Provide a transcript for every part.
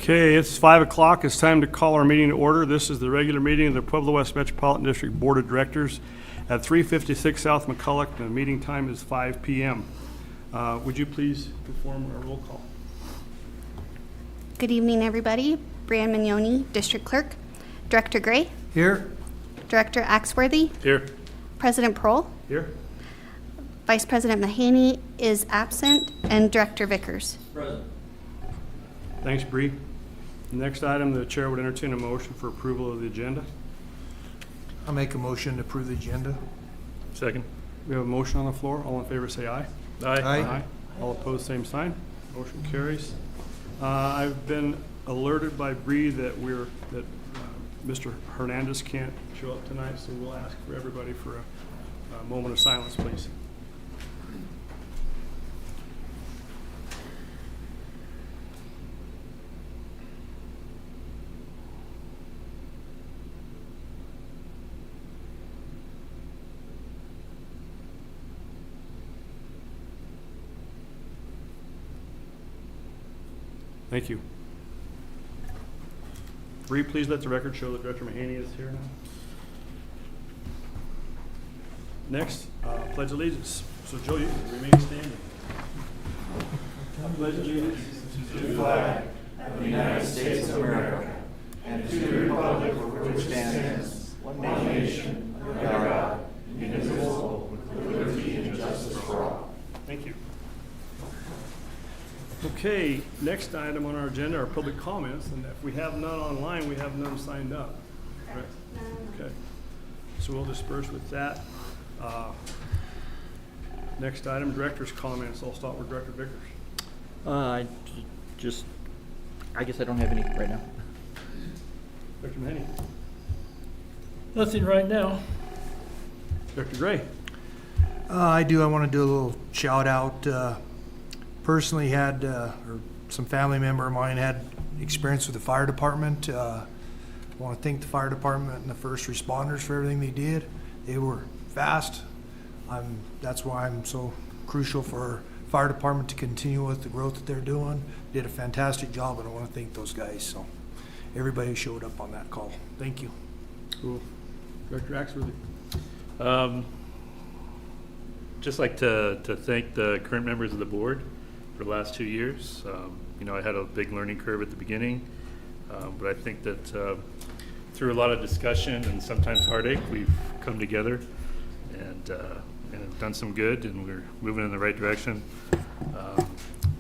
Okay, it's 5 o'clock. It's time to call our meeting to order. This is the regular meeting of the Pueblo West Metropolitan District Board of Directors at 356 South McCulloch. The meeting time is 5 p.m. Would you please perform our roll call? Good evening, everybody. Brian Mignoni, District Clerk. Director Gray. Here. Director Axworthy. Here. President Prohl. Here. Vice President Mahaney is absent, and Director Vickers. Present. Thanks, Bree. The next item, the chair would entertain a motion for approval of the agenda. I'll make a motion to approve the agenda. Second. We have a motion on the floor. All in favor say aye. Aye. All opposed, same sign. Motion carries. I've been alerted by Bree that Mr. Hernandez can't show up tonight, so we'll ask for everybody for a moment of silence, please. Thank you. Bree, please let the record show that Director Mahaney is here now. Next, Pledge Allegiance. So Joe, you can remain standing. I pledge allegiance to the flag of the United States of America and to the republic for which it stands, one nation, under God, indivisible, with liberty and justice for all. Thank you. Okay, next item on our agenda are public comments, and if we have none online, we have none signed up. Correct? Okay, so we'll disperse with that. Next item, director's comments. I'll start with Director Vickers. I guess I don't have any right now. Director Mahaney. Nothing right now. Director Gray. I want to do a little shout out. Personally had, or some family member of mine had experience with the fire department. I want to thank the fire department and the first responders for everything they did. They were fast. That's why I'm so crucial for our fire department to continue with the growth that they're doing. Did a fantastic job, and I want to thank those guys. So everybody who showed up on that call. Thank you. Cool. Director Axworthy. Just like to thank the current members of the board for the last 2 years. I had a big learning curve at the beginning, but I think that through a lot of discussion and sometimes heartache, we've come together and have done some good, and we're moving in the right direction,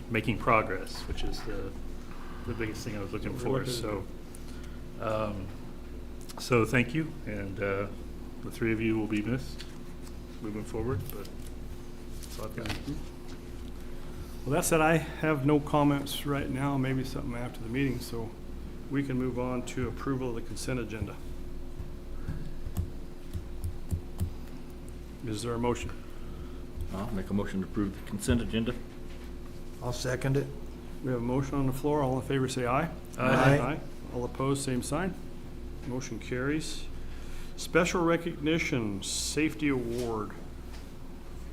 making progress, which is the biggest thing I was looking for. So thank you, and the three of you will be missed moving forward, but that's all I've got. Well, that said, I have no comments right now, maybe something after the meeting, so we can move on to approval of the consent agenda. Is there a motion? I'll make a motion to approve the consent agenda. I'll second it. We have a motion on the floor. All in favor say aye. Aye. All opposed, same sign. Motion carries. Special Recognition Safety Award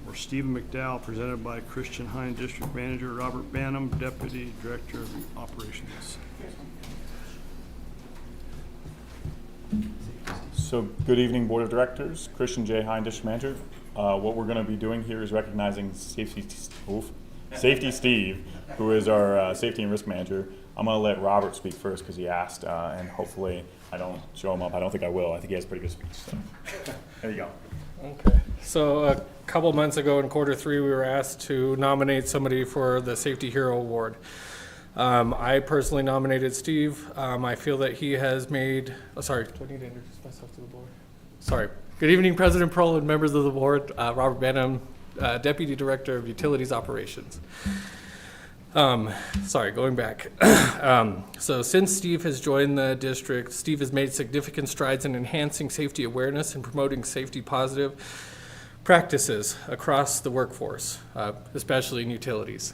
for Stephen McDowell, presented by Christian Hine, District Manager, Robert Bannum, Deputy Director of Operations. So good evening, Board of Directors. Christian J. Hine, District Manager. What we're going to be doing here is recognizing Safety Steve, who is our Safety and Risk Manager. I'm going to let Robert speak first because he asked, and hopefully I don't show him up. I don't think I will. I think he has a pretty good speech. So there you go. Okay. So a couple months ago in Q3, we were asked to nominate somebody for the Safety Hero Award. I personally nominated Steve. I feel that he has made, do I need to introduce myself to the board? Sorry. Good evening, President Prohl and members of the board. Robert Bannum, Deputy Director of Utilities Operations. Going back. So since Steve has joined the district, Steve has made significant strides in enhancing safety awareness and promoting safety positive practices across the workforce, especially in utilities.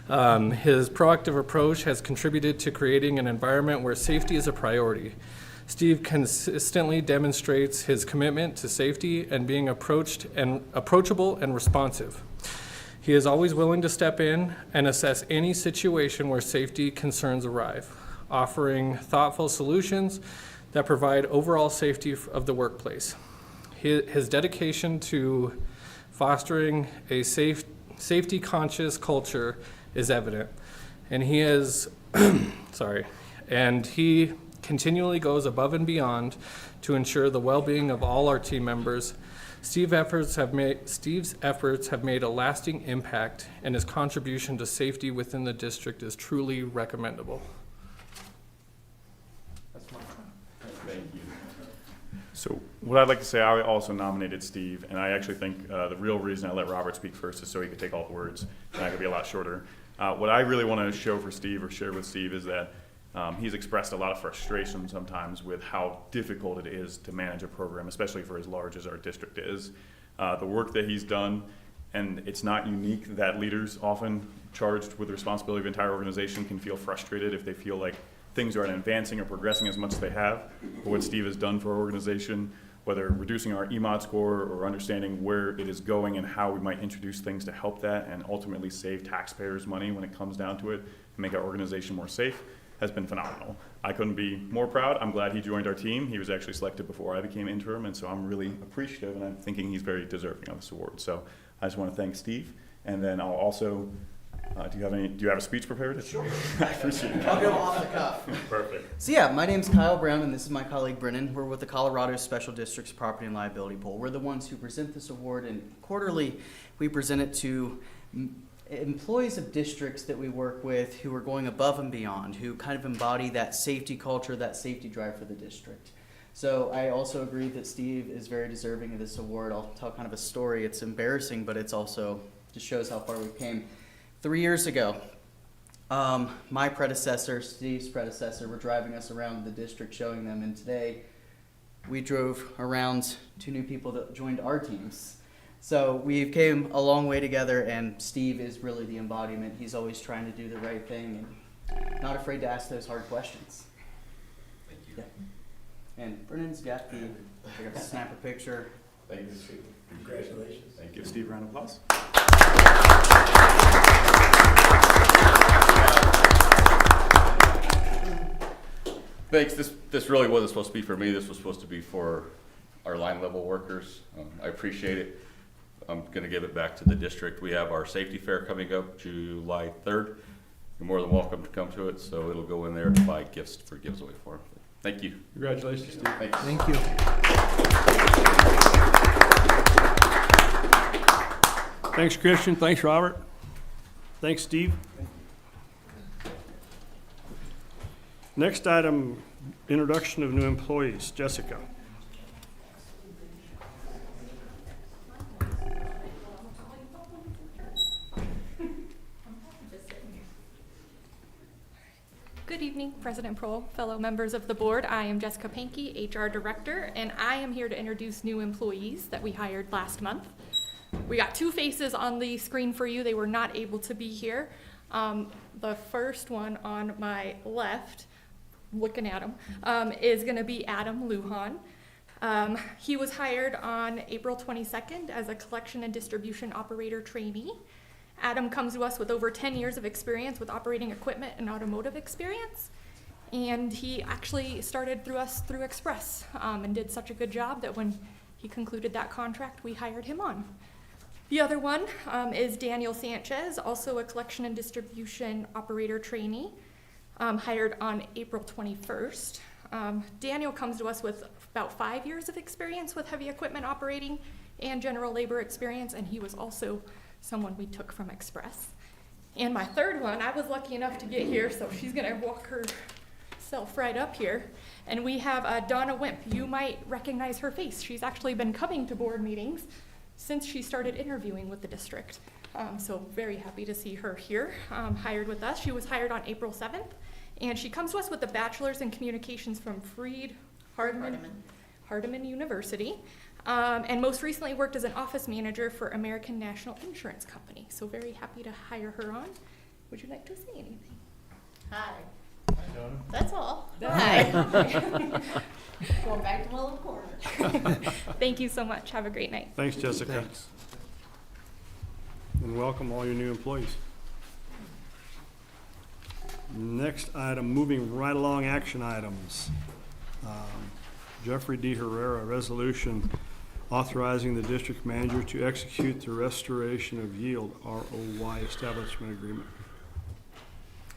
His proactive approach has contributed to creating an environment where safety is a priority. Steve consistently demonstrates his commitment to safety and being approachable and responsive. He is always willing to step in and assess any situation where safety concerns arise, offering thoughtful solutions that provide overall safety of the workplace. His dedication to fostering a safety-conscious culture is evident, and he is, and he continually goes above and beyond to ensure the well-being of all our team members. Steve's efforts have made a lasting impact, and his contribution to safety within the district is truly recommendable. So what I'd like to say, I also nominated Steve, and I actually think the real reason I let Robert speak first is so he could take all the words, and I could be a lot shorter. What I really want to show for Steve, or share with Steve, is that he's expressed a lot of frustration sometimes with how difficult it is to manage a program, especially for as large as our district is. The work that he's done, and it's not unique that leaders often charged with the responsibility of the entire organization can feel frustrated if they feel like things aren't advancing or progressing as much as they have. But what Steve has done for our organization, whether reducing our EMOD score or understanding where it is going and how we might introduce things to help that and ultimately save taxpayers money when it comes down to it and make our organization more safe, has been phenomenal. I couldn't be more proud. I'm glad he joined our team. He was actually selected before I became interim, and so I'm really appreciative, and I'm thinking he's very deserving of this award. So I just want to thank Steve, and then I'll also, do you have a speech prepared? Sure. I appreciate it. I'll go off the cuff. Perfect. So yeah, my name's Kyle Brown, and this is my colleague Brennan. We're with the Colorado Special Districts Property and Liability Pool. We're the ones who present this award, and quarterly we present it to employees of districts that we work with who are going above and beyond, who kind of embody that safety culture, that safety drive for the district. So I also agree that Steve is very deserving of this award. I'll tell kind of a story. It's embarrassing, but it's also just shows how far we came. 3 years ago, my predecessor, Steve's predecessor, were driving us around the district showing them, and today we drove around 2 new people that joined our teams. So we came a long way together, and Steve is really the embodiment. He's always trying to do the right thing and not afraid to ask those hard questions. Thank you. Yeah. And Brennan's got the, I got to snap a picture. Thank you, Steve. Congratulations. Thank you. Give Steve a round of applause. Thanks. This really wasn't supposed to be for me. This was supposed to be for our line level workers. I appreciate it. I'm going to give it back to the district. We have our safety fair coming up July 3rd. You're more than welcome to come to it, so it'll go in there to buy gifts for giveaway for them. Thank you. Congratulations, Steve. Thanks. Thank you. Thanks, Christian. Thanks, Robert. Thanks, Steve. Next item, introduction of new employees. Jessica. Good evening, President Prohl, fellow members of the board. I am Jessica Pankey, HR Director, and I am here to introduce new employees that we hired last month. We got 2 faces on the screen for you. They were not able to be here. The first one on my left, looking at him, is going to be Adam Lujan. He was hired on April 22nd as a collection and distribution operator trainee. Adam comes to us with over 10 years of experience with operating equipment and automotive experience. And he actually started through Express and did such a good job that when he concluded that contract, we hired him on. The other one is Daniel Sanchez, also a collection and distribution operator trainee, hired on April 21st. Daniel comes to us with about 5 years of experience with heavy equipment operating and general labor experience, and he was also someone we took from Express. And my third one, I was lucky enough to get here, so she's gonna walk herself right up here. And we have Donna Wimp. You might recognize her face. She's actually been coming to board meetings since she started interviewing with the district. So very happy to see her here, hired with us. She was hired on April 7th, and she comes to us with a bachelor's in communications from Hardeman University. And most recently worked as an office manager for American National Insurance Company. So very happy to hire her on. Would you like to say anything? Hi. That's all. Hi. Going back to Willow Corner. Thank you so much. Have a great night. Thanks, Jessica. Thanks. and welcome all your new employees. Next item, moving right along, action items. Jeffrey D. Herrera, resolution authorizing the district manager to execute the restoration of yield, ROY establishment agreement.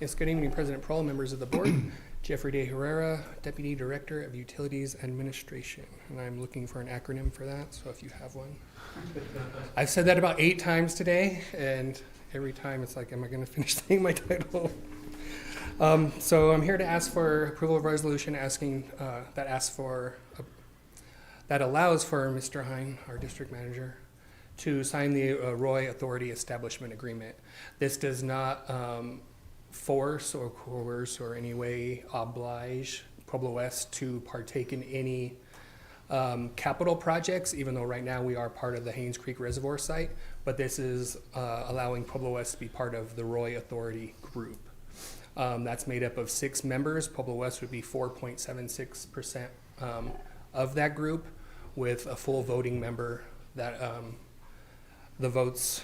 Yes, good evening, President Prohl, members of the board. Jeffrey De Herrera, Deputy Director of Utilities Administration, and I'm looking for an acronym for that, so if you have one. I've said that about 8 times today, and every time it's like, am I going to finish saying my title? So I'm here to ask for approval of resolution asking that allows for Mr. Hine, our district manager, to sign the Roy Authority Establishment Agreement. This does not force or coerce or any way oblige Pueblo West to partake in any capital projects, even though right now we are part of the Haynes Creek Reservoir site, but this is allowing Pueblo West to be part of the Roy Authority group. That's made up of 6 members. Pueblo West would be 4.76% of that group, with a full voting member that the votes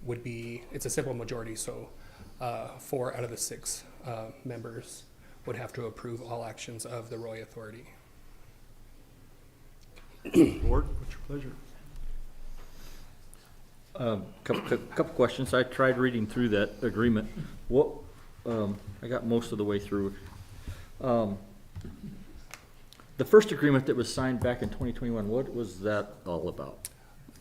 would be, it's a simple majority, so 4 out of the 6 members would have to approve all actions of the Roy Authority. Board, what's your pleasure? Couple questions. I tried reading through that agreement. I got most of the way through. The first agreement that was signed back in 2021, what was that all about?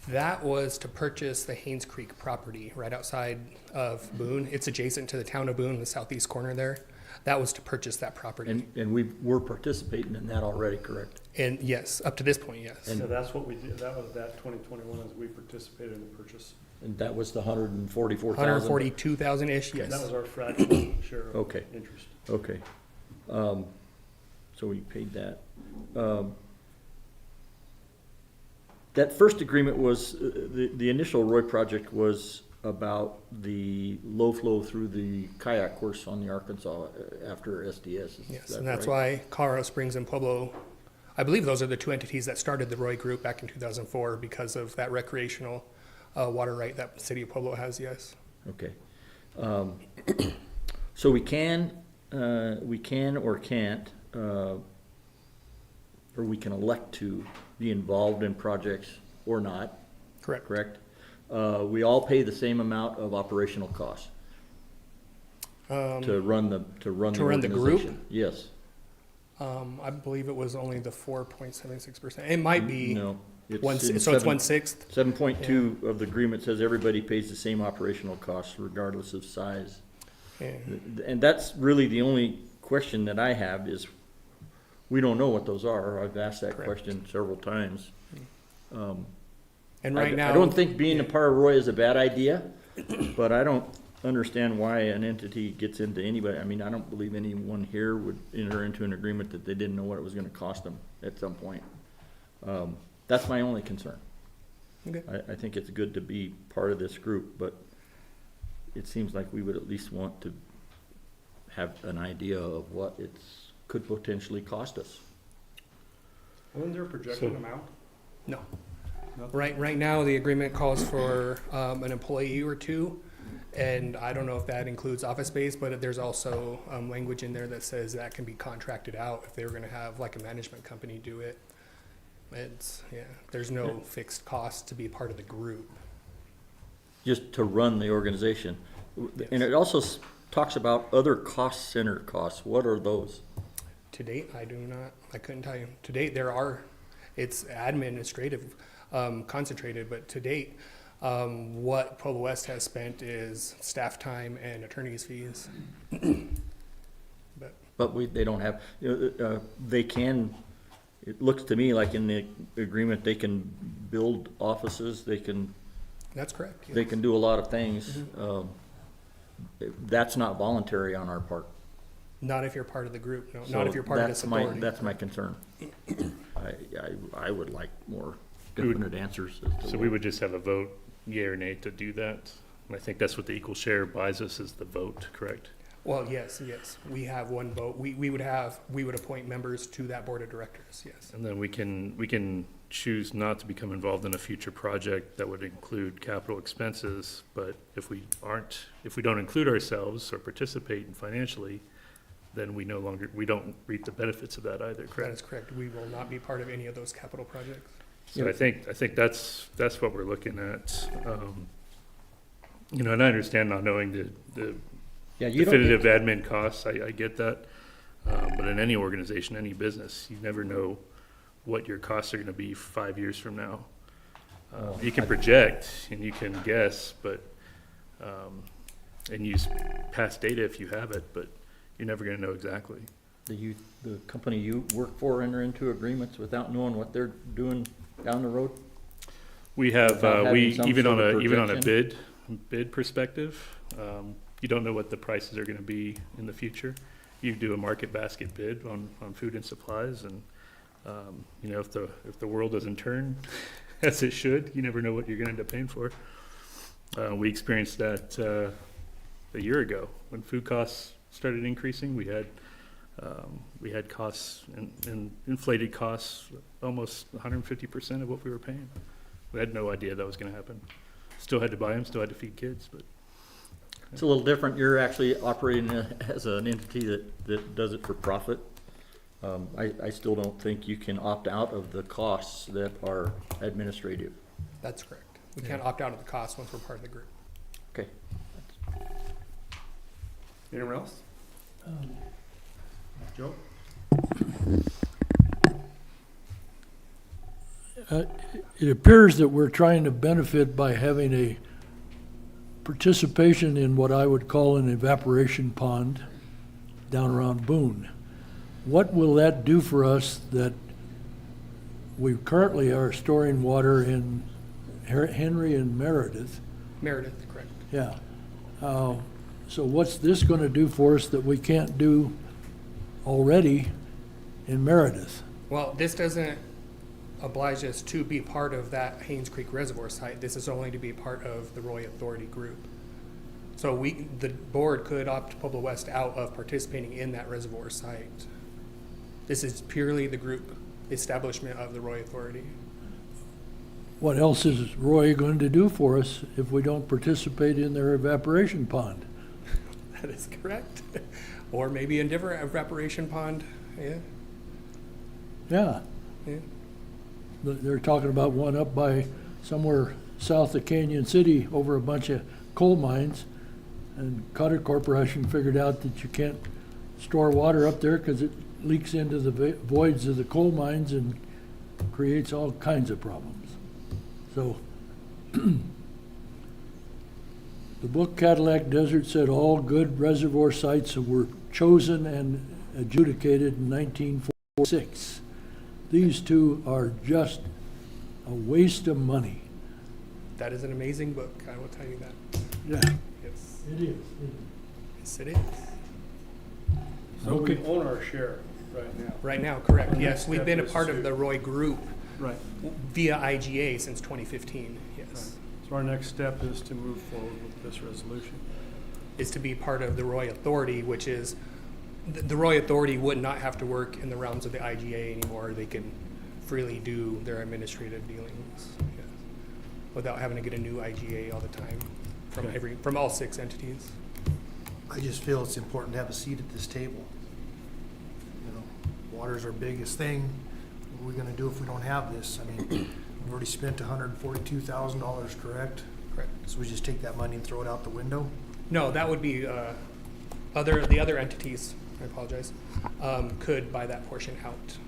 That was to purchase the Haynes Creek property right outside of Boone. It's adjacent to the town of Boone, the southeast corner there. That was to purchase that property. And we were participating in that already, correct? And yes, up to this point, yes. So that's what we did, that was that 2021 as we participated in the purchase. And that was the 144,000? 142,000-ish, yes. That was our fractional share of Okay. interest. Okay. So we paid that. That first agreement was, the initial Roy project was about the low flow through the kayak course on the Arkansas after SDS. Yes, and that's why Colorado Springs and Pueblo, I believe those are the 2 entities that started the Roy group back in 2004 because of that recreational water right that the city of Pueblo has, yes. Okay. So we can or can't, or we can elect to be involved in projects or not. Correct. Correct? We all pay the same amount of operational costs to run the the group? organization. Yes. I believe it was only the 4.76%. It might be, No. so it's 1/6. 7.2 of the agreement says everybody pays the same operational costs regardless of size. Yeah. And that's really the only question that I have is, we don't know what those are. I've asked that Correct. question several times. And right now, I don't think being a part of Roy is a bad idea, but I don't understand why an entity gets into anybody. I mean, I don't believe anyone here would enter into an agreement that they didn't know what it was gonna cost them at some point. That's my only concern. Okay. I think it's good to be part of this group, but it seems like we would at least want to have an idea of what could potentially cost us. Wasn't there a projected amount? no. Nothing? Right now, the agreement calls for an employee or 2, and I don't know if that includes office space, but there's also language in there that says that can be contracted out if they were going to have like a management company do it. There's no fixed cost to be part of the group. Just to run the organization. And it also talks about other cost center costs. What are those? To date, I couldn't tell you. To date, it's administrative, concentrated, but to date, what Pueblo West has spent is staff time and attorney's fees. But they don't have, they can, it looks to me like in the agreement, they can build offices, That's correct. they can do a lot of things. That's not voluntary on our part. Not if you're part of the group, no, So not if you're part of this authority. That's my concern. I would like more definite answers. As to So we would just have a vote, yea or nay, to do that? And I think that's what the equal share buys us, is the vote, correct? Well, yes, we have one vote. We would appoint members to that board of directors, yes. And then we can choose not to become involved in a future project that would include capital expenses, but if we don't include ourselves or participate financially, then we don't reap the benefits of that either, That correct? is correct. We will not be part of any of those capital projects. So I think that's what we're looking at. And I understand not knowing the Yeah, you don't definitive admin costs, I get that. But in any organization, any business, you never know what your costs are gonna be 5 years from now. You can project and you can guess, but, and use past data if you have it, but you're never gonna know exactly. the company you work for enter into agreements without knowing what they're doing down the road? We have, Without having some even on sort of even on a projection? bid perspective, you don't know what the prices are gonna be in the future. You do a market basket bid on food and supplies, and, if the world doesn't turn as it should, you never know what you're gonna end up paying for. We experienced that, a year ago, when food costs started increasing. We had costs and inflated costs, almost 150% of what we were paying. We had no idea that was gonna happen. Still had to buy them, still had to feed kids, but. It's a little different. You're actually operating as an entity that does it for profit. I still don't think you can opt out of the costs that are administrative. That's correct. We can't opt out of the cost once we're part of the group. Okay. Anyone else? Joe? It appears that we're trying to benefit by having a participation in what I would call an evaporation pond down around Boone. What will that do for us that we currently are storing water in Henry and Meredith? Meredith, correct. Yeah. So what's this going to do for us that we can't do already in Meredith? Well, this doesn't oblige us to be part of that Haynes Creek Reservoir site. This is only to be part of the Roy Authority group. So the board could opt Pueblo West out of participating in that reservoir site. This is purely the group establishment of the Roy Authority. What else is Roy going to do for us if we don't participate in their evaporation pond? That is correct. Or maybe a different evaporation pond, yeah. Yeah. Yeah. They're talking about one up by somewhere south of Canyon City over a bunch of coal mines. And Cutter Corporation figured out that you can't store water up there because it leaks into the voids of the coal mines and creates all kinds of problems. So the book Cadillac Desert said all good reservoir sites were chosen and adjudicated in 1946. These two are just a waste of money. That is an amazing book, I will tell you that. Yeah. Yes. It is. Yes, it is. So we Okay. own our share right now. Right now, correct. Our Yes, next we've step been a is part to- of the Roy group Right. via IGA since 2015, yes. So our next step is to move forward with this resolution. Is to be part of the Roy Authority, which is, the Roy Authority would not have to work in the realms of the IGA anymore. They can freely do their administrative dealings, yes, without having to get a new IGA all the time from all 6 entities. I just feel it's important to have a seat at this table. You know, water's our biggest thing. What are we gonna do if we don't have this? I mean, we've already spent $142,000, correct? Correct. So we just take that money and throw it out the window? No, that would be the other entities, I apologize, could buy that portion out.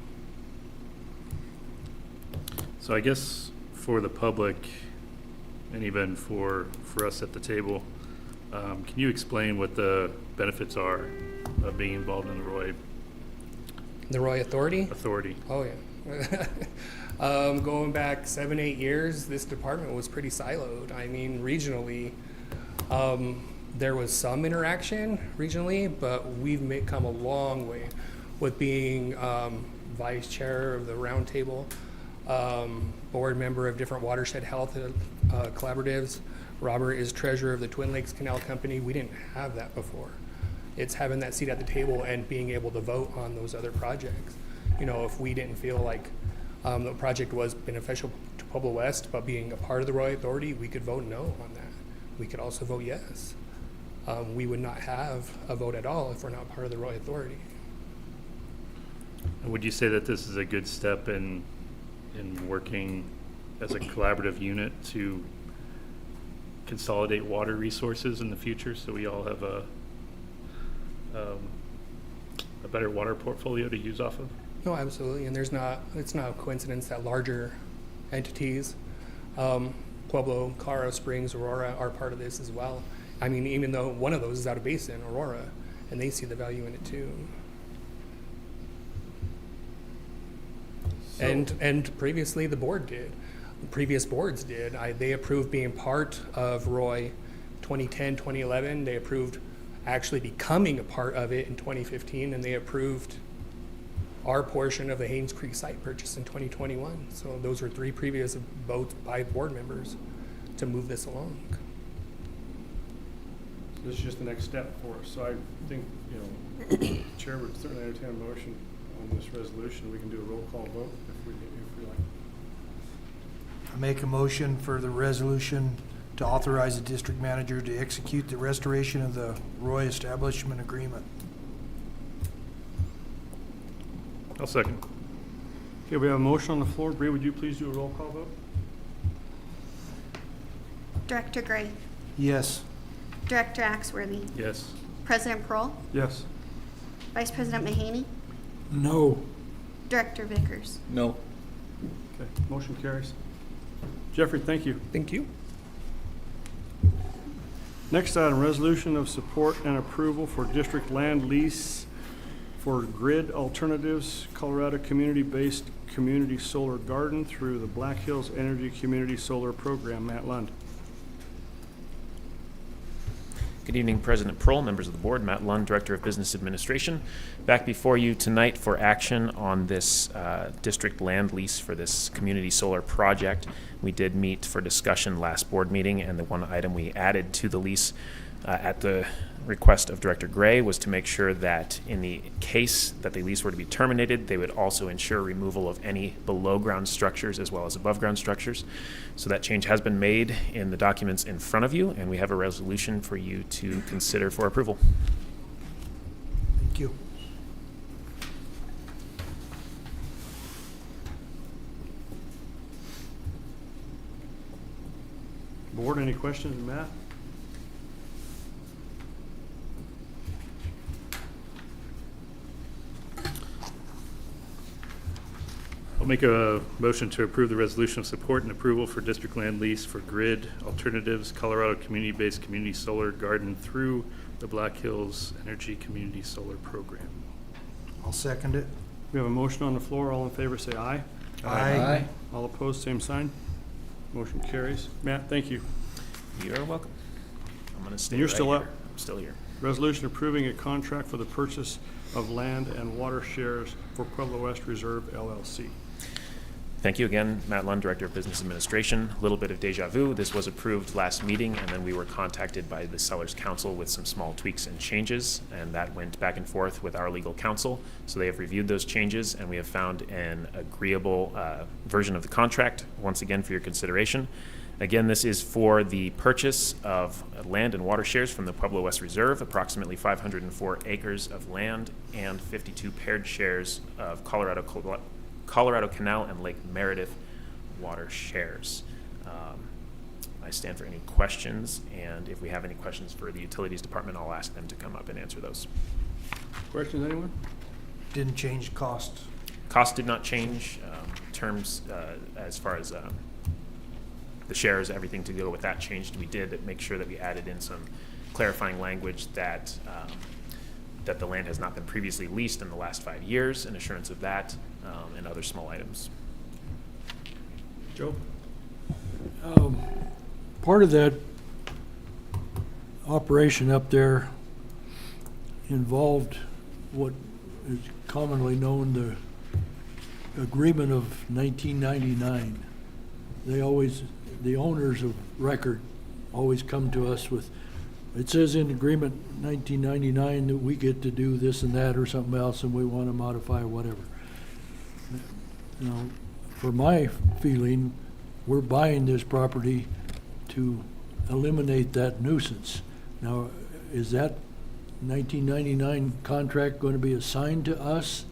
So I guess for the public, and even for us at the table, can you explain what the benefits are of being involved in The Roy Authority? Authority? Oh, yeah. Going back 7-8 years, this department was pretty siloed. I mean, regionally, there was some interaction regionally, but we've come a long way with being vice chair of the roundtable, board member of different watershed health collaboratives. Robert is treasurer of the Twin Lakes Canal Company. We didn't have that before. It's having that seat at the table and being able to vote on those other projects. You know, if we didn't feel like the project was beneficial to Pueblo West, but being a part of the Roy Authority, we could vote no on that. We could also vote yes. We would not have a vote at all if we're not part of the Roy Authority. And would you say that this is a good step in working as a collaborative unit to consolidate water resources in the future, so we all have a better water portfolio to use off of? No, absolutely, and it's not a coincidence that larger entities, Pueblo, Colorado Springs, Aurora, are part of this as well. I mean, even though one of those is out of basin, Aurora, and they see the value in it too. And previously the board did. Previous boards did. They approved being part of Roy 2010, 2011. They approved actually becoming a part of it in 2015, and they approved our portion of the Haynes Creek site purchase in 2021. So those were 3 previous votes by board members to move this along. This is just the next step for us. So I think, Chair would certainly entertain a motion on this resolution. We can do a roll call vote if we like. I make a motion for the resolution to authorize the district manager to execute the restoration of the Roy Establishment Agreement. I'll second. Okay, we have a motion on the floor. Bree, would you please do a roll call vote? Director Gray, Yes. Director Axworthy, Yes. President Pearl, Yes. Vice President Mahaney, No. Director Vickers. No. Okay, motion carries. Jeffrey, thank you. Thank you. Next item, resolution of support and approval for district land lease for Grid Alternatives Colorado Community-Based Community Solar Garden through the Black Hills Energy Community Solar Program. Matt Lund. Good evening, President Pearl, members of the board. Matt Lund, Director of Business Administration. Back before you tonight for action on this district land lease for this community solar project. We did meet for discussion last board meeting, and the one item we added to the lease at the request of Director Gray was to make sure that in the case that the lease were to be terminated, they would also ensure removal of any below-ground structures as well as above-ground structures. So that change has been made in the documents in front of you, and we have a resolution for you to consider for approval. Thank you. Board, any questions, Matt? I'll make a motion to approve the resolution of support and approval for district land lease for Grid Alternatives Colorado Community-Based Community Solar Garden through the Black Hills Energy Community Solar Program. I'll second it. We have a motion on the floor. All in favor, say aye. Aye. All opposed, same sign. Motion carries. Matt, thank you. You are welcome. I'm going to stay And you're right still here. up. I'm still here. Resolution approving a contract for the purchase of land and water shares for Pueblo West Reserve LLC. Thank you again, Matt Lund, Director of Business Administration. A little bit of deja vu. This was approved last meeting, and then we were contacted by the Sellers Council with some small tweaks and changes, and that went back and forth with our legal counsel. So they have reviewed those changes, and we have found an agreeable version of the contract, once again for your consideration. Again, this is for the purchase of land and water shares from the Pueblo West Reserve, approximately 504 acres of land and 52 paired shares of Colorado Canal and Lake Meredith water shares. I stand for any questions, and if we have any questions for the Utilities Department, I'll ask them to come up and answer those. Questions, anyone? Didn't change cost. Cost did not change. Terms as far as the shares, everything to go with that changed. We did make sure that we added in some clarifying language that that the land has not been previously leased in the last 5 years, an assurance of that, and other small items. Joe? Part of that operation up there involved what is commonly known the agreement of 1999. The owners of record always come to us with it says in agreement 1999 that we get to do this and that or something else, and we want to modify whatever. You know, for my feeling, we're buying this property to eliminate that nuisance. Now, is that 1999 contract going to be assigned to us,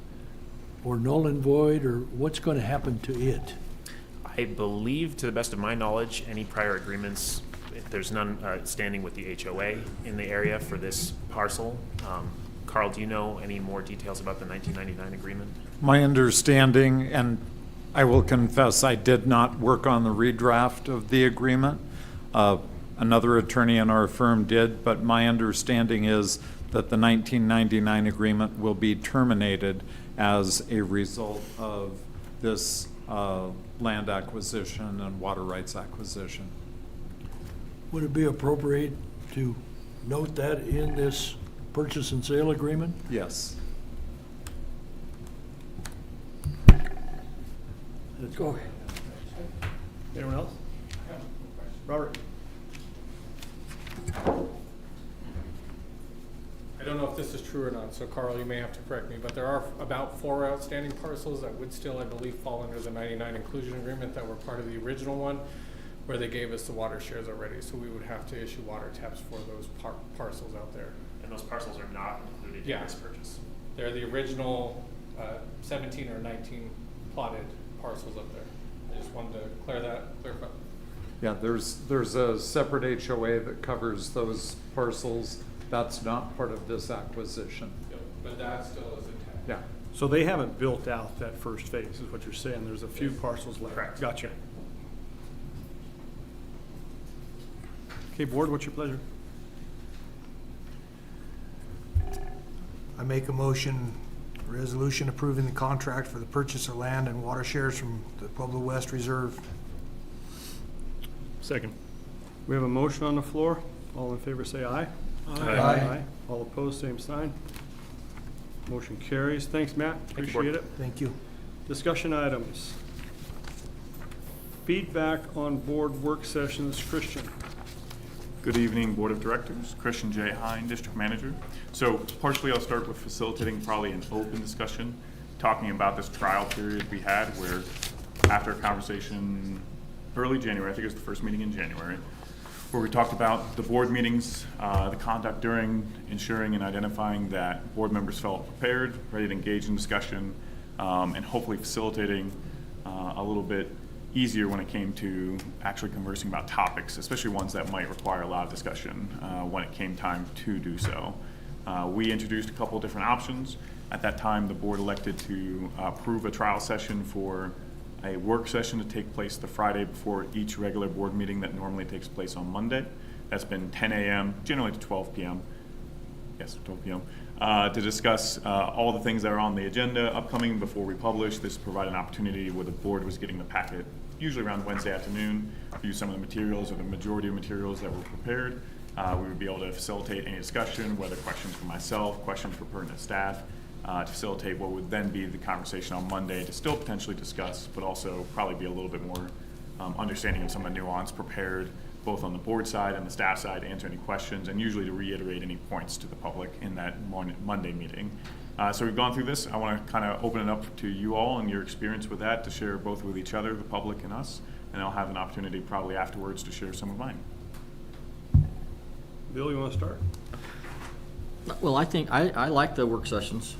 or null and void, or what's going to happen to it? I believe, to the best of my knowledge, any prior agreements, there's none standing with the HOA in the area for this parcel. Carl, do you know any more details about the 1999 agreement? My understanding, and I will confess I did not work on the redraft of the agreement. Another attorney in our firm did, but my understanding is that the 1999 agreement will be terminated as a result of this land acquisition and water rights acquisition. Would it be appropriate to note that in this purchase and sale agreement? Yes. Let's go. Anyone else? Robert? I don't know if this is true or not, so Carl, you may have to correct me, but there are about 4 outstanding parcels that would still, I believe, fall under the 99 inclusion agreement that were part of the original one, where they gave us the water shares already, so we would have to issue water taps for those parcels out there. And those parcels are not included Yeah. in this purchase. They're the original 17 or 19 plotted parcels up there. I just wanted to clarify. Yeah, there's a separate HOA that covers those parcels. That's not part of this acquisition. Yep, but that still is intact. Yeah. So they haven't built out that first phase, is what you're saying. There's a few parcels left. Correct. Gotcha. Okay, board, what's your pleasure? I make a motion, resolution approving the contract for the purchase of land and water shares from the Pueblo West Reserve. Second. We have a motion on the floor. All in favor say aye. Aye. All opposed, same sign. Motion carries. Thanks, Matt. Thank you, Board. Appreciate it. Thank you. Discussion items. Feedback on board work sessions. Christian. Good evening, Board of Directors. Christian J. Hine, District Manager. So partially I'll start with facilitating probably an open discussion, talking about this trial period we had where after a conversation early January, I think it was the first meeting in January, where we talked about the board meetings, the conduct during, ensuring and identifying that board members felt prepared, ready to engage in discussion, and hopefully facilitating a little bit easier when it came to actually conversing about topics, especially ones that might require a lot of discussion when it came time to do so. We introduced a couple of different options. At that time, the board elected to approve a trial session for a work session to take place the Friday before each regular board meeting that normally takes place on Monday. That's been 10 a.m., generally to 12 p.m. Yes, 12 p.m. To discuss all the things that are on the agenda upcoming before we publish. This provided an opportunity where the board was getting the packet usually around Wednesday afternoon, review some of the materials or the majority of materials that were prepared. We would be able to facilitate any discussion, whether questions for myself, questions for pertinent staff, to facilitate what would then be the conversation on Monday to still potentially discuss, but also probably be a little bit more understanding of some of the nuance, prepared both on the board side and the staff side to answer any questions, and usually to reiterate any points to the public in that Monday meeting. So we've gone through this. I want to kind of open it up to you all and your experience with that to share both with each other, the public and us, and I'll have an opportunity probably afterwards to share some of mine. Bill, you want to start? Well, I think, I like the work sessions,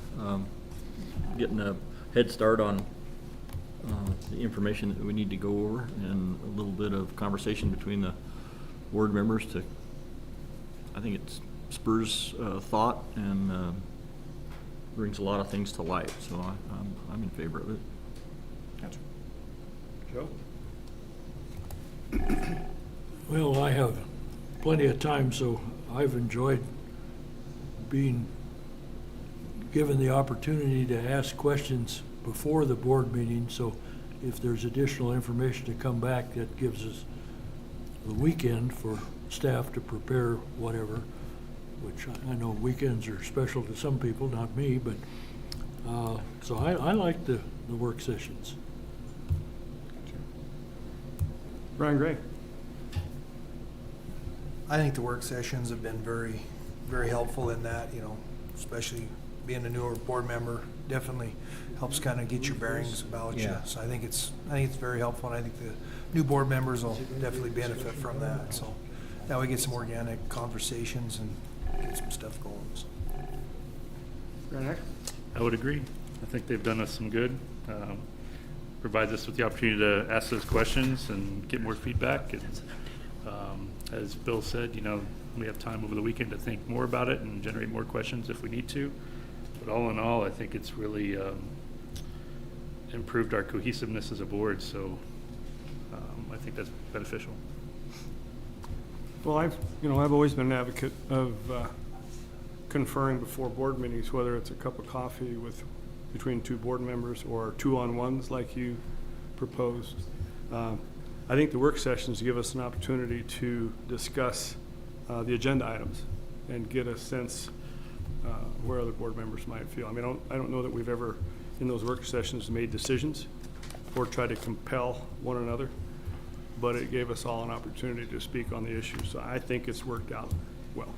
getting a head start on the information that we need to go over and a little bit of conversation between the board members to, I think it spurs thought and brings a lot of things to light, so I'm in favor of it. Gotcha. Joe? Well, I have plenty of time, so I've enjoyed being given the opportunity to ask questions before the board meeting, so if there's additional information to come back, that gives us the weekend for staff to prepare whatever, which I know weekends are special to some people, not me, but so I like the work sessions. Brian Gray. I think the work sessions have been very, very helpful in that, especially being a newer board member, definitely helps kind of get your bearings about you. Yeah. So I think it's very helpful, and I think the new board members will definitely benefit from that. So that way, get some organic conversations and get some stuff going. So. I would agree. I think they've done us some good. Provides us with the opportunity to ask those questions and get more feedback. And as Bill said, we have time over the weekend to think more about it and generate more questions if we need to. But all in all, I think it's really improved our cohesiveness as a board. So I think that's beneficial. Well, I've always been an advocate of conferring before board meetings, whether it's a cup of coffee between two board members or 2-on-1s like you proposed. I think the work sessions give us an opportunity to discuss the agenda items and get a sense where other board members might feel. I mean, I don't know that we've ever, in those work sessions, made decisions or tried to compel one another, but it gave us all an opportunity to speak on the issue. So I think it's worked out well.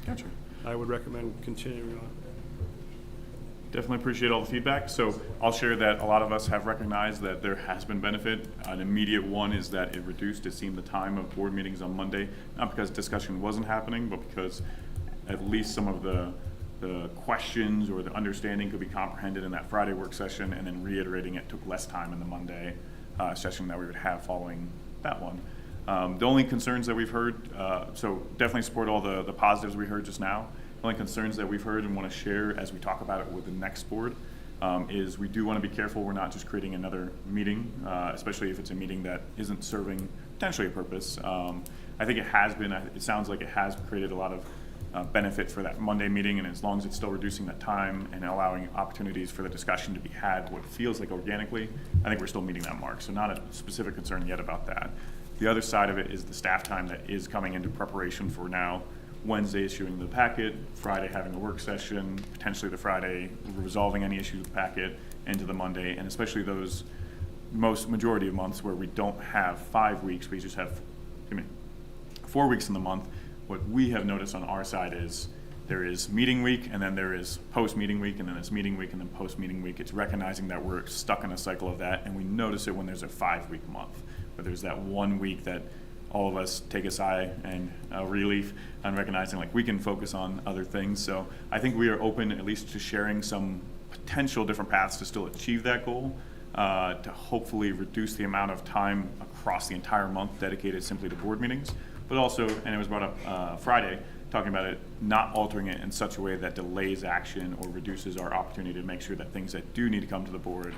Gotcha. I would recommend continuing on. Definitely appreciate all the feedback. So I'll share that a lot of us have recognized that there has been benefit. An immediate one is that it reduced, it seemed, the time of board meetings on Monday, not because discussion wasn't happening, but because at least some of the questions or the understanding could be comprehended in that Friday work session, and then reiterating it took less time in the Monday session that we would have following that one. The only concerns that we've heard, so definitely support all the positives we heard just now. The only concerns that we've heard and want to share as we talk about it with the next board is we do want to be careful we're not just creating another meeting, especially if it's a meeting that isn't serving potentially a purpose. I think it sounds like it has created a lot of benefit for that Monday meeting, and as long as it's still reducing that time and allowing opportunities for the discussion to be had what feels like organically, I think we're still meeting that mark. So not a specific concern yet about that. The other side of it is the staff time that is coming into preparation for now. Wednesday issuing the packet, Friday having a work session, potentially the Friday resolving any issues with the packet, into the Monday, and especially those majority of months where we don't have 5 weeks, we just have 4 weeks in the month. What we have noticed on our side is there is meeting week, and then there is post-meeting week, and then it's meeting week, and then post-meeting week. It's recognizing that we're stuck in a cycle of that, and we notice it when there's a 5-week month, where there's that 1 week that all of us take a sigh and relief on recognizing like we can focus on other things. So I think we are open at least to sharing some potential different paths to still achieve that goal, to hopefully reduce the amount of time across the entire month dedicated simply to board meetings, but also, and it was brought up Friday, talking about it, not altering it in such a way that delays action or reduces our opportunity to make sure that things that do need to come to the board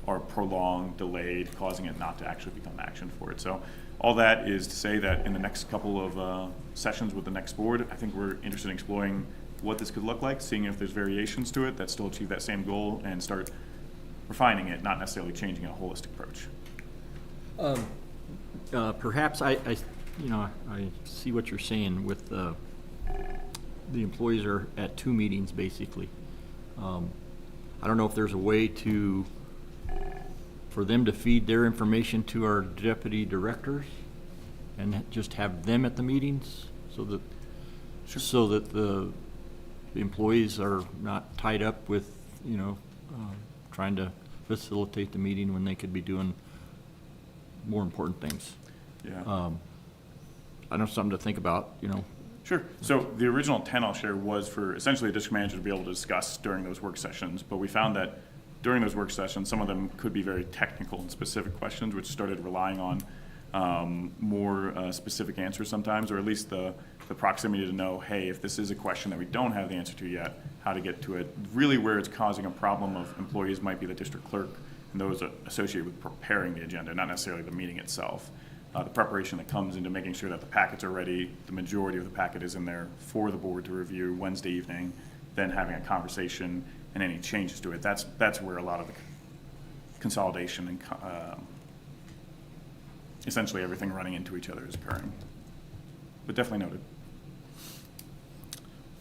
are prolonged, delayed, causing it not to actually become action for it. So all that is to say that in the next couple of sessions with the next board, I think we're interested in exploring what this could look like, seeing if there's variations to it that still achieve that same goal, and start refining it, not necessarily changing a holistic approach. Perhaps I see what you're saying with the employees are at 2 meetings basically. I don't know if there's a way for them to feed their information to our deputy directors and just have them at the meetings so that the employees are not tied up with, trying to facilitate the meeting when they could be doing more important things. Yeah. I know something to think about, Sure. So the original intent I'll share was for essentially the district manager to be able to discuss during those work sessions, but we found that during those work sessions, some of them could be very technical and specific questions, which started relying on more specific answers sometimes, or at least the proximity to know, hey, if this is a question that we don't have the answer to yet, how to get to it. Really where it's causing a problem of employees might be the district clerk and those associated with preparing the agenda, not necessarily the meeting itself. The preparation that comes into making sure that the packets are ready, the majority of the packet is in there for the board to review Wednesday evening, then having a conversation and any changes to it. That's where a lot of the consolidation and essentially everything running into each other is occurring. But definitely noted.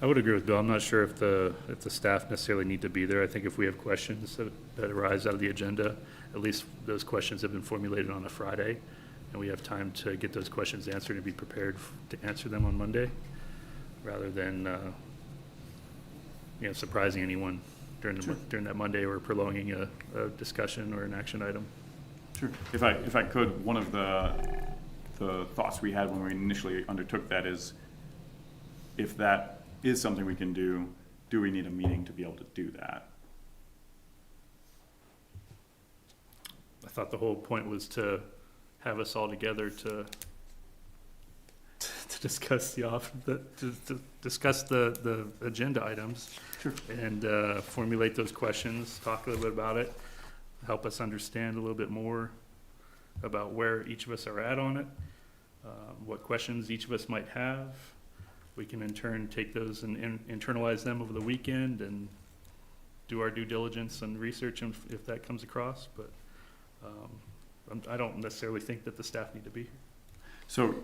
I would agree with Bill. I'm not sure if the staff necessarily need to be there. I think if we have questions that arise out of the agenda, at least those questions have been formulated on a Friday. and we have time to get those questions answered and be prepared to answer them on Monday, rather than, surprising anyone during that Monday or prolonging a discussion or an action item. Sure. If I could, one of the thoughts we had when we initially undertook that is, if that is something we can do we need a meeting to be able to do that? I thought the whole point was to have us all together to discuss to discuss the agenda items. Sure. And formulate those questions, talk a little bit about it, help us understand a little bit more about where each of us are at on it, what questions each of us might have. We can in turn take those and internalize them over the weekend and do our due diligence and research if that comes across. But I don't necessarily think that the staff need to be here. So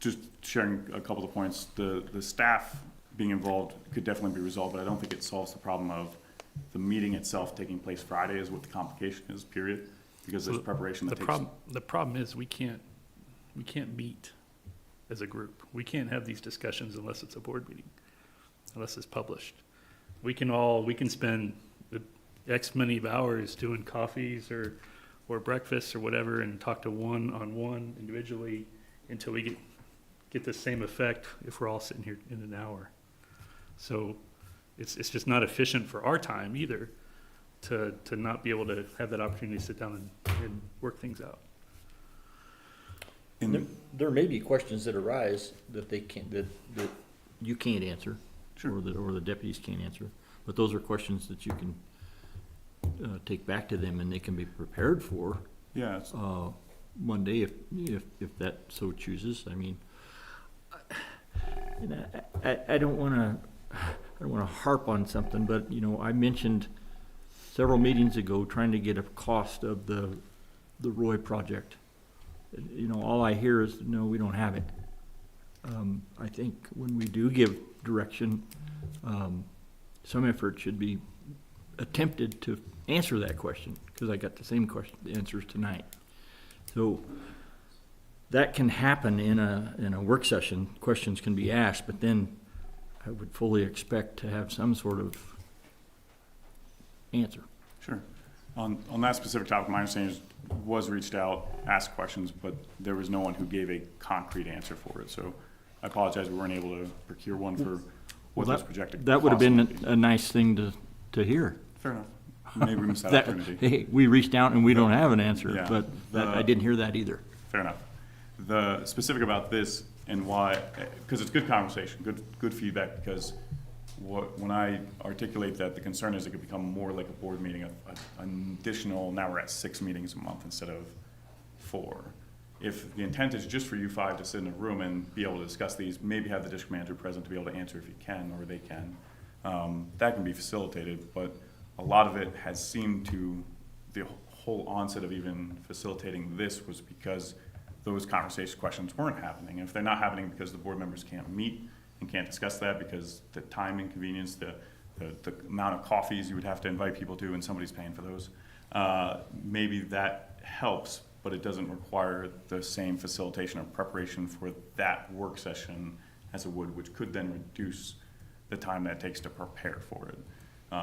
just sharing a couple of points, the staff being involved could definitely be resolved, but I don't think it solves the problem of the meeting itself taking place Friday is what the complication is, period, because there's preparation that takes. The problem is we can't meet as a group. We can't have these discussions unless it's a board meeting, unless it's published. We can spend X many of hours doing coffees or breakfasts or whatever and talk to one-on-one individually until we get the same effect if we're all sitting here in an hour. So it's just not efficient for our time either to not be able to have that opportunity to sit down and work things out. There may be questions that arise that that you can't answer, sure, or the deputies can't answer, but those are questions that you can take back to them and they can be prepared for. Yeah. Monday if that so chooses. I mean, I don't want to harp on something, but I mentioned several meetings ago trying to get a cost of the Roy project. All I hear is, no, we don't have it. I think when we do give direction, some effort should be attempted to answer that question, because I got the same answers tonight. So that can happen in a work session. Questions can be asked, but then I would fully expect to have some sort of answer. Sure. On that specific topic, my understanding was reached out, asked questions, but there was no one who gave a concrete answer for it. So I apologize we weren't able to procure one for what was projected. That would have been a nice thing to hear. Fair enough. Maybe we missed that opportunity. Hey, we reached out and we don't have an answer, Yeah, but I didn't hear that either. Fair enough. The specific about this and why, because it's good conversation, good feedback, because when I articulate that, the concern is it could become more like a board meeting, an additional, now we're at 6 meetings a month instead of 4. If the intent is just for you 5 to sit in a room and be able to discuss these, maybe have the district manager present to be able to answer if you can or they can, that can be facilitated, but a lot of it has seemed to, the whole onset of even facilitating this was because those conversation questions weren't happening. And if they're not happening because the board members can't meet and can't discuss that because the time inconvenience, the amount of coffees you would have to invite people to and somebody's paying for those, maybe that helps, but it doesn't require the same facilitation or preparation for that work session as it would, which could then reduce the time that it takes to prepare for it.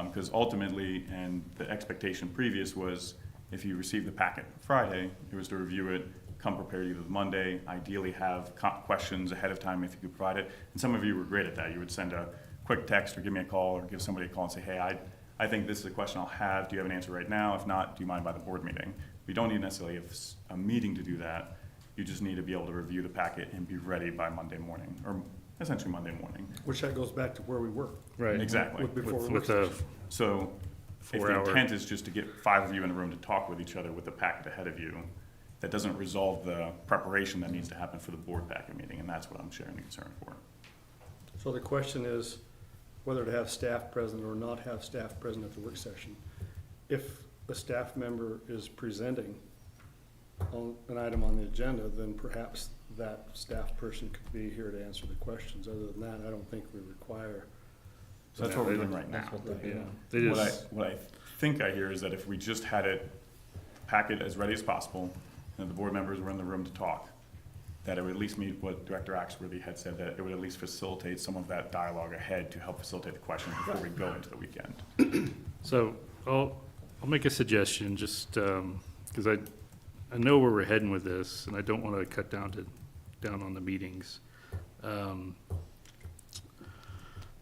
Because ultimately, and the expectation previous was, if you receive the packet Friday, it was to review it, come prepared either Monday, ideally have questions ahead of time if you could provide it. And some of you were great at that. You would send a quick text or give me a call or give somebody a call and say, hey, I think this is a question I'll have. Do you have an answer right now? If not, do you mind by the board meeting? We don't need necessarily a meeting to do that. You just need to be able to review the packet and be ready by Monday morning, or essentially Monday morning. Which that goes back to where we were. Right. Exactly. With so if the intent is just to get 5 of you in a room to talk with each other with the packet ahead of you, that doesn't resolve the preparation that needs to happen for the board packet meeting, and that's what I'm sharing the concern for. So the question is whether to have staff present or not have staff present at the work session. If a staff member is presenting on an item on the agenda, then perhaps that staff person could be here to answer the questions. Other than that, I don't think we require. So that's what we're doing right now. What I think I hear is that if we just had it packet as ready as possible, and the board members were in the room to talk, that it would at least meet what Director Axworthy had said, that it would at least facilitate some of that dialogue ahead to help facilitate the questions before we go into the weekend. So I'll make a suggestion, just because I know where we're heading with this, and I don't want to cut down on the meetings,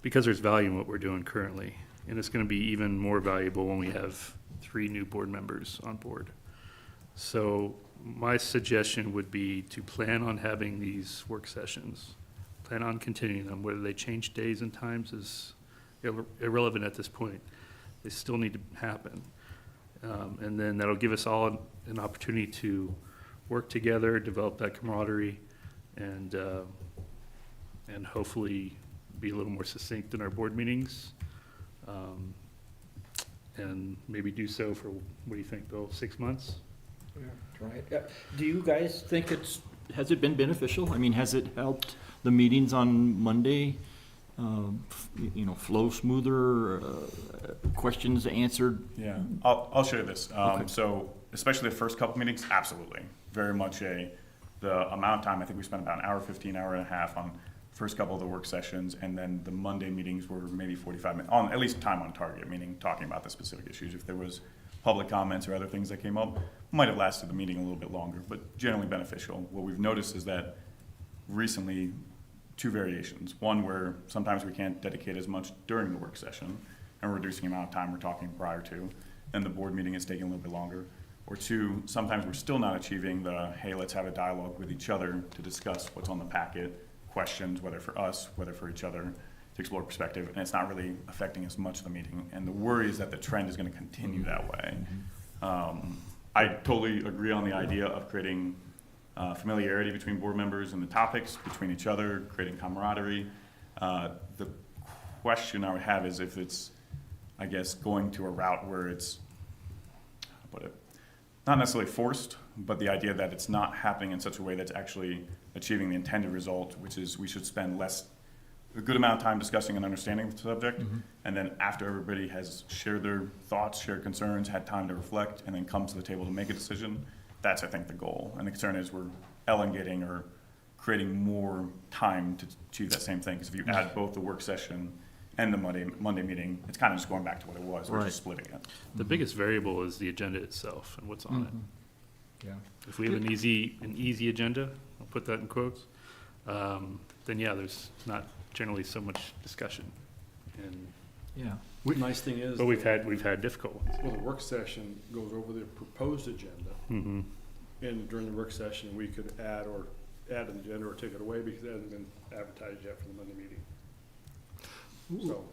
because there's value in what we're doing currently, and it's going to be even more valuable when we have 3 new board members on board. So my suggestion would be to plan on having these work sessions, plan on continuing them. Whether they change days and times is irrelevant at this point. They still need to happen. And then that'll give us all an opportunity to work together, develop that camaraderie, and hopefully be a little more succinct in our board meetings. And maybe do so for, what do you think, Bill, 6 months? Right. Do you guys think has it been beneficial? I mean, has it helped the meetings on Monday, flow smoother, questions answered? Yeah, I'll share this. Okay. So especially the first couple meetings, absolutely. Very much the amount of time, I think we spent about an hour 15, hour and a half on first couple of the work sessions, and then the Monday meetings were maybe 45 minutes, at least time on target, meaning talking about the specific issues. If there was public comments or other things that came up, might have lasted the meeting a little bit longer, but generally beneficial. What we've noticed is that recently, 2 variations. One, where sometimes we can't dedicate as much during the work session, and we're reducing the amount of time we're talking prior to, and the board meeting is taking a little bit longer. Or 2, sometimes we're still not achieving hey, let's have a dialogue with each other to discuss what's on the packet, questions, whether for us, whether for each other, to explore perspective, and it's not really affecting as much of the meeting. And the worry is that the trend is going to continue that way. I totally agree on the idea of creating familiarity between board members and the topics, between each other, creating camaraderie. The question I would have is if it's, I guess, going to a route where it's, how to put it, not necessarily forced, but the idea that it's not happening in such a way that's actually achieving the intended result, which is we should spend a good amount of time discussing and understanding the subject, and then after everybody has shared their thoughts, shared concerns, had time to reflect, and then come to the table to make a decision, that's, I think, the goal. And the concern is we're elongating or creating more time to achieve that same thing, because if you add both the work session and the Monday meeting, it's kind of just going back to what it was. We're just splitting it. The biggest variable is the agenda itself and what's on it. Yeah. If we have an easy agenda, I'll put that in quotes, then yeah, there's not generally so much discussion. And Yeah. The nice thing is, but we've had difficult ones. well, the work session goes over the proposed agenda, Mm-hmm. and during the work session, we could add an agenda or take it away because it hasn't been advertised yet for the Monday meeting. So,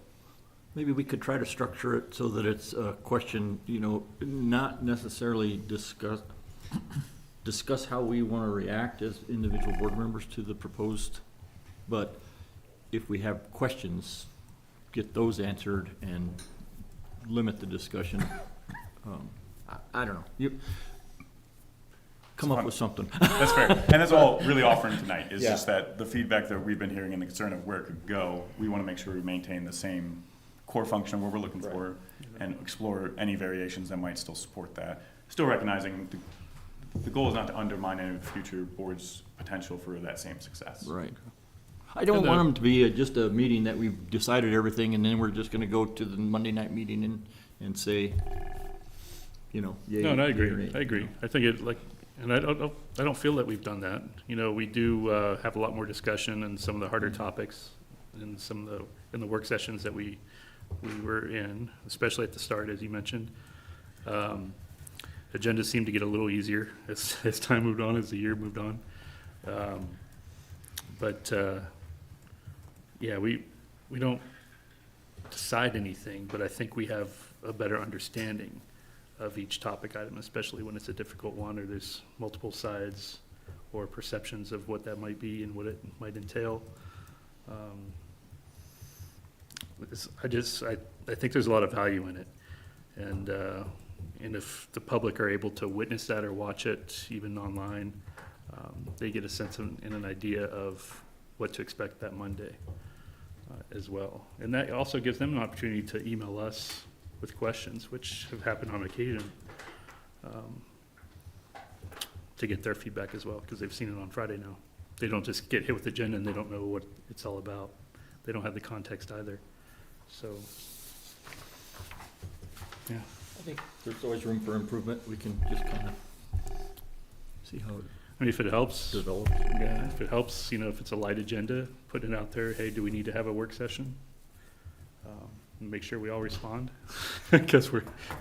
Maybe we could try to structure it so that it's a question, not necessarily discuss how we want to react as individual board members to the proposed, but if we have questions, get those answered and limit the discussion. I don't know. You come up with something. That's fair. And that's all really offering tonight is Yeah. just that the feedback that we've been hearing and the concern of where it could go, we want to make sure we maintain the same core function of what we're looking for and explore any variations that might still support that. Still recognizing the goal is not to undermine any future boards' potential for that same success. Right. I don't want them to be just a meeting that we've decided everything and then we're just going to go to the Monday night meeting and say, yay. No, and I agree. I think and I don't feel that we've done that. We do have a lot more discussion and some of the harder topics and in the work sessions that we were in, especially at the start, as you mentioned. Agendas seemed to get a little easier as time moved on, as the year moved on. We don't decide anything, but I think we have a better understanding of each topic item, especially when it's a difficult one or there's multiple sides or perceptions of what that might be and what it might entail. I think there's a lot of value in it, and if the public are able to witness that or watch it, even online, they get a sense and an idea of what to expect that Monday as well. And that also gives them an opportunity to email us with questions, which have happened on occasion. to get their feedback as well, because they've seen it on Friday now. They don't just get hit with the agenda and they don't know what it's all about. They don't have the context either. So, yeah. I think there's always room for improvement. We can just kind of see how it I mean, if it helps, develops. yeah, if it helps, if it's a light agenda, put it out there, hey, do we need to have a work session? And make sure we all respond, because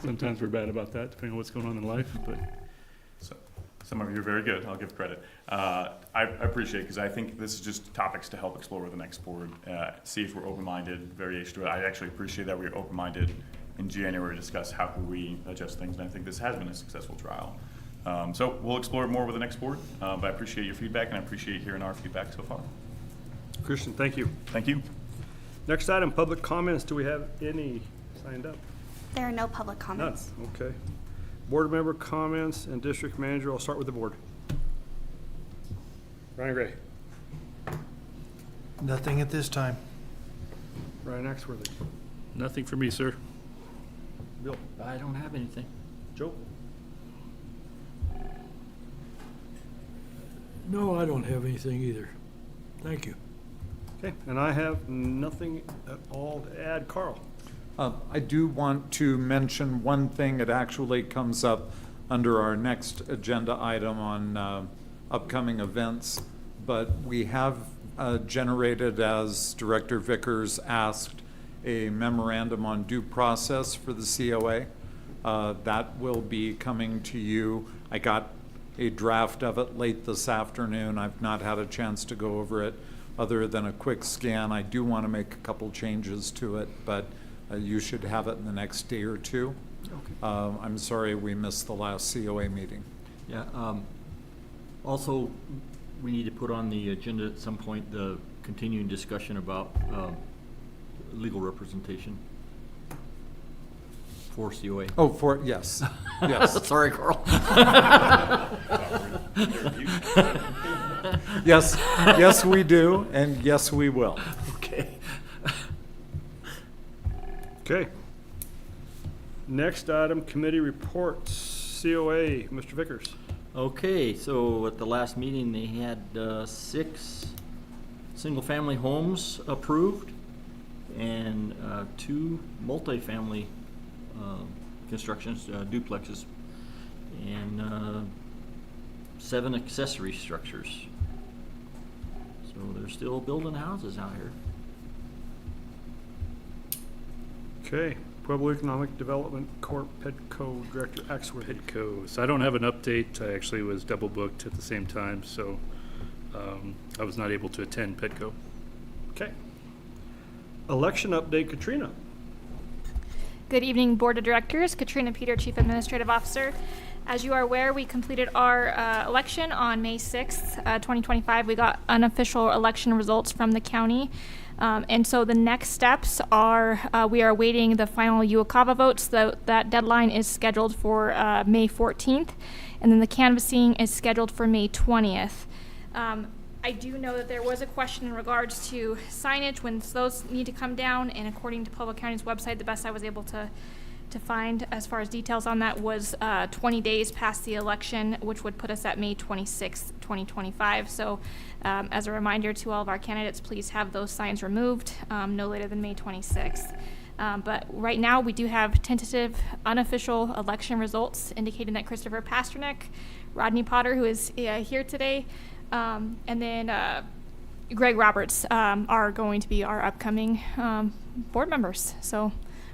sometimes we're bad about that, depending on what's going on in life, but. So, some of you are very good, I'll give credit. I appreciate it, because I think this is just topics to help explore with the next board, see if we're open-minded, variation to it. I actually appreciate that we're open-minded in January to discuss how can we adjust things, and I think this has been a successful trial. So we'll explore it more with the next board, but I appreciate your feedback, and I appreciate hearing our feedback so far. Christian, thank you. Thank you. Next item, public comments. Do we have any signed up? There are no public comments. None. Okay. Board member comments and district manager. I'll start with the board. Ryan Gray. Nothing at this time. Ryan Axworthy. Nothing for me, sir. Bill. I don't have anything. Joe. No, I don't have anything either. Thank you. Okay, and I have nothing at all to add. Carl. I do want to mention one thing. It actually comes up under our next agenda item on upcoming events, but we have generated, as Director Vickers asked, a memorandum on due process for the COA. That will be coming to you. I got a draft of it late this afternoon. I've not had a chance to go over it other than a quick scan. I do want to make a couple changes to it, but you should have it in the next day or two. Okay. I'm sorry we missed the last COA meeting. Yeah. Also, we need to put on the agenda at some point the continuing discussion about legal representation for COA. Oh, yes. Yes. Sorry, Carl. Yes, we do, and yes, we will. Okay. Okay. Next item, committee reports. COA, Mr. Vickers. Okay, so at the last meeting, they had 6 single-family homes approved and 2 multifamily constructions, duplexes, and 7 accessory structures. So they're still building houses out here. Okay. Pueblo Economic Development Corp. Petco Director Axworthy. Petco. So I don't have an update. I actually was double booked at the same time, so I was not able to attend Petco. Okay. Election update, Katrina. Good evening, Board of Directors. Katrina Peter, Chief Administrative Officer. As you are aware, we completed our election on May 6th, 2025. We got unofficial election results from the county. And so the next steps are we are awaiting the final Uokava votes. That deadline is scheduled for May 14th. And then the canvassing is scheduled for May 20th. I do know that there was a question in regards to signage when those need to come down. And according to Pueblo County's website, the best I was able to find as far as details on that was 20 days past the election, which would put us at May 26th, 2025. So as a reminder to all of our candidates, please have those signs removed no later than May 26th. But right now we do have tentative unofficial election results indicating that Christopher Pasternak, Rodney Potter, who is here today, and then Greg Roberts are going to be our upcoming board members. So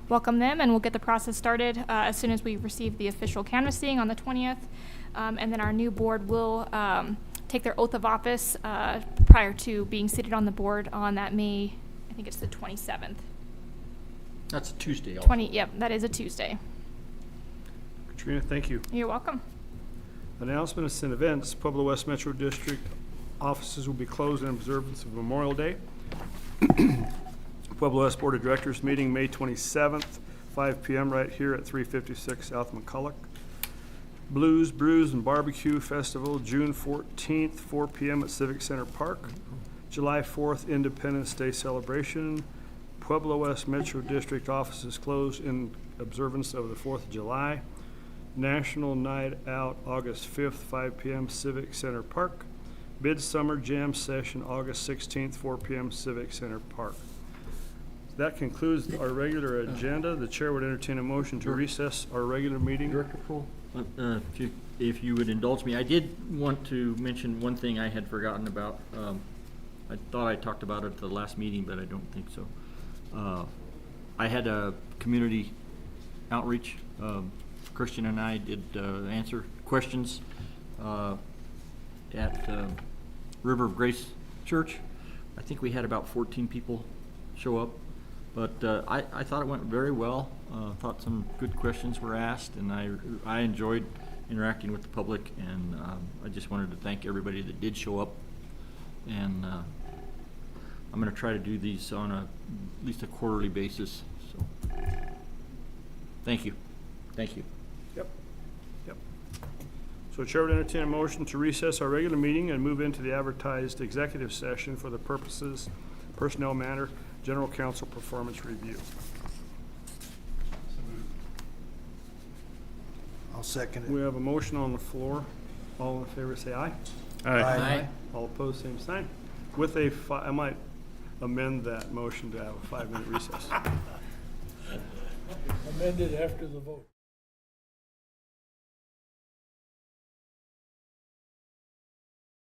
welcome them, and we'll get the process started as soon as we receive the official canvassing on the 20th. And then our new board will take their oath of office prior to being seated on the board on that May, I think it's the 27th. That's a Tuesday. Yep, that is a Tuesday. Katrina, thank you. You're welcome. Announcements and events. Pueblo West Metro District offices will be closed in observance of Memorial Day. Pueblo West Board of Directors meeting May 27th, 5 p.m. right here at 356 South McCulloch. Blues, Brews, and Barbecue Festival, June 14th, 4 p.m. at Civic Center Park. July 4th, Independence Day celebration. Pueblo West Metro District offices closed in observance of the 4th of July. National Night Out, August 5th, 5 p.m., Civic Center Park. Midsummer Jam Session, August 16th, 4 p.m., Civic Center Park. That concludes our regular agenda. The chair would entertain a motion to recess our regular meeting. Director Prohl, if you would indulge me, I did want to mention one thing I had forgotten about. I thought I talked about it at the last meeting, but I don't think so. I had a community outreach. Christian and I did answer questions at River of Grace Church. I think we had about 14 people show up, but I thought it went very well. Thought some good questions were asked, and I enjoyed interacting with the public, and I just wanted to thank everybody that did show up. And I'm going to try to do these on at least a quarterly basis. So, thank you. Thank you. Yep. So Chair would entertain a motion to recess our regular meeting and move into the advertised executive session for the purposes, personnel matter, general counsel performance review. I'll second it. We have a motion on the floor. All in favor say aye. Aye. All opposed, same sign. With I might amend that motion to have a 5-minute recess. Amended after the vote.